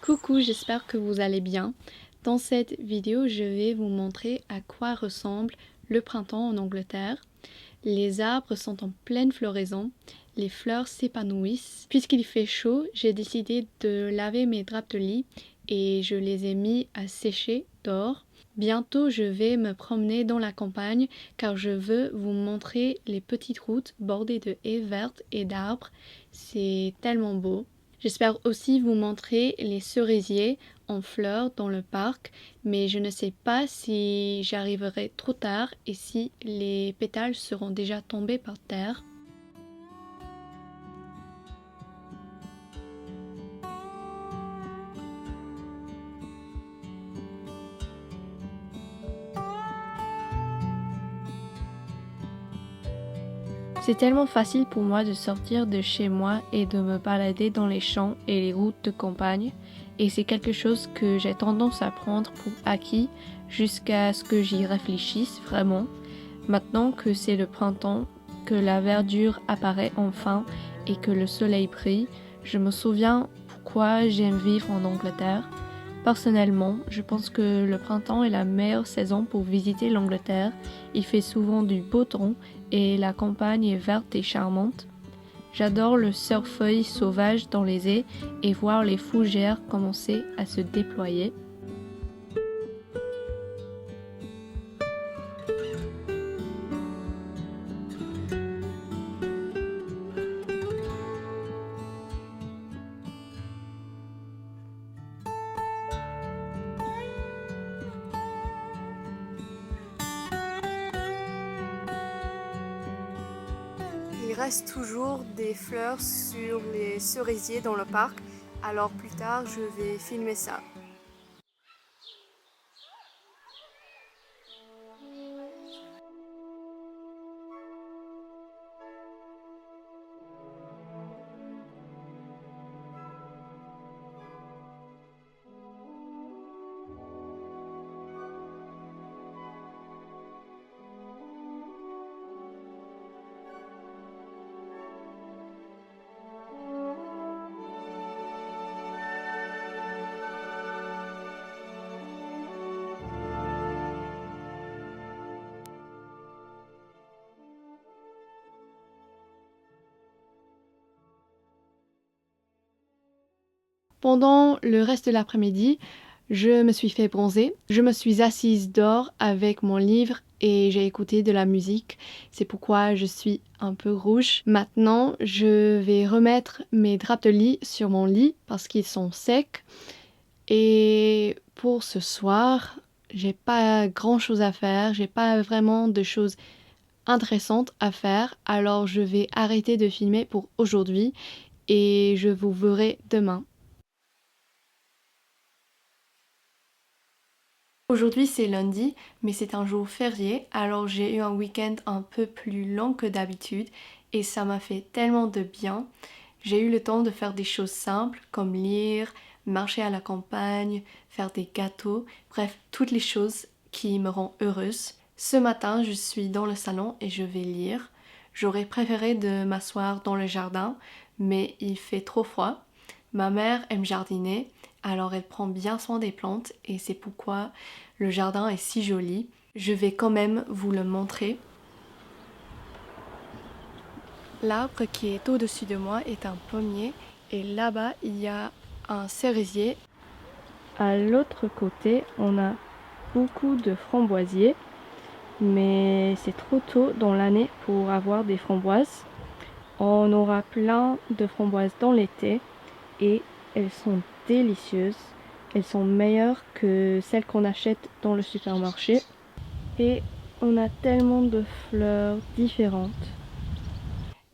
Coucou, j'espère que vous allez bien. Dans cette vidéo, je vais vous montrer à quoi ressemble le printemps en Angleterre. Les arbres sont en pleine floraison, les fleurs s'épanouissent. Puisqu'il fait chaud, j'ai décidé de laver mes draps de lit et je les ai mis à sécher dehors. Bientôt, je vais me promener dans la campagne car je veux vous montrer les petites routes bordées de haies vertes et d'arbres. C'est tellement beau. J'espère aussi vous montrer les cerisiers en fleurs dans le parc, mais je ne sais pas si j'arriverai trop tard et si les pétales seront déjà tombés par terre. C'est tellement facile pour moi de sortir de chez moi et de me balader dans les champs et les routes de campagne, et c'est quelque chose que j'ai tendance à prendre pour acquis jusqu'à ce que j'y réfléchisse vraiment. Maintenant que c'est le printemps, que la verdure apparaît enfin et que le soleil brille, je me souviens pourquoi j'aime vivre en Angleterre. Personnellement, je pense que le printemps est la meilleure saison pour visiter l'Angleterre. Il fait souvent du beau temps et la campagne est verte et charmante. J'adore le cerfeuil sauvage dans les haies et voir les fougères commencer à se déployer. Il reste toujours des fleurs sur les cerisiers dans le parc, alors plus tard je vais filmer ça. Pendant le reste de l'après-midi, je me suis fait bronzer. Je me suis assise dehors avec mon livre et j'ai écouté de la musique. C'est pourquoi je suis un peu rouge. Maintenant, je vais remettre mes draps de lit sur mon lit parce qu'ils sont secs. Et pour ce soir, j'ai pas grand chose à faire. J'ai pas vraiment de choses intéressantes à faire. Alors je vais arrêter de filmer pour aujourd'hui et je vous verrai demain. Aujourd'hui c'est lundi, mais c'est un jour férié, alors j'ai eu un week-end un peu plus long que d'habitude et ça m'a fait tellement de bien. J'ai eu le temps de faire des choses simples comme lire, marcher à la campagne, faire des gâteaux, bref, toutes les choses qui me rendent heureuse. Ce matin, je suis dans le salon et je vais lire. J'aurais préféré de m'asseoir dans le jardin, mais il fait trop froid. Ma mère aime jardiner, alors elle prend bien soin des plantes et c'est pourquoi le jardin est si joli. Je vais quand même vous le montrer. L'arbre qui est au-dessus de moi est un pommier et là-bas il y a un cerisier. À l'autre côté, on a beaucoup de framboisiers, mais c'est trop tôt dans l'année pour avoir des framboises. On aura plein de framboises dans l'été et elles sont délicieuses. Elles sont meilleures que celles qu'on achète dans le supermarché. Et on a tellement de fleurs différentes.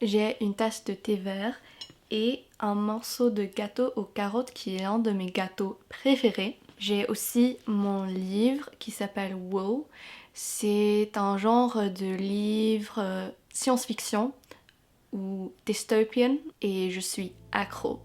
J'ai une tasse de thé vert et un morceau de gâteau aux carottes qui est l'un de mes gâteaux préférés. J'ai aussi mon livre qui s'appelle Woe. C'est un genre de livre science-fiction ou dystopian et je suis accro.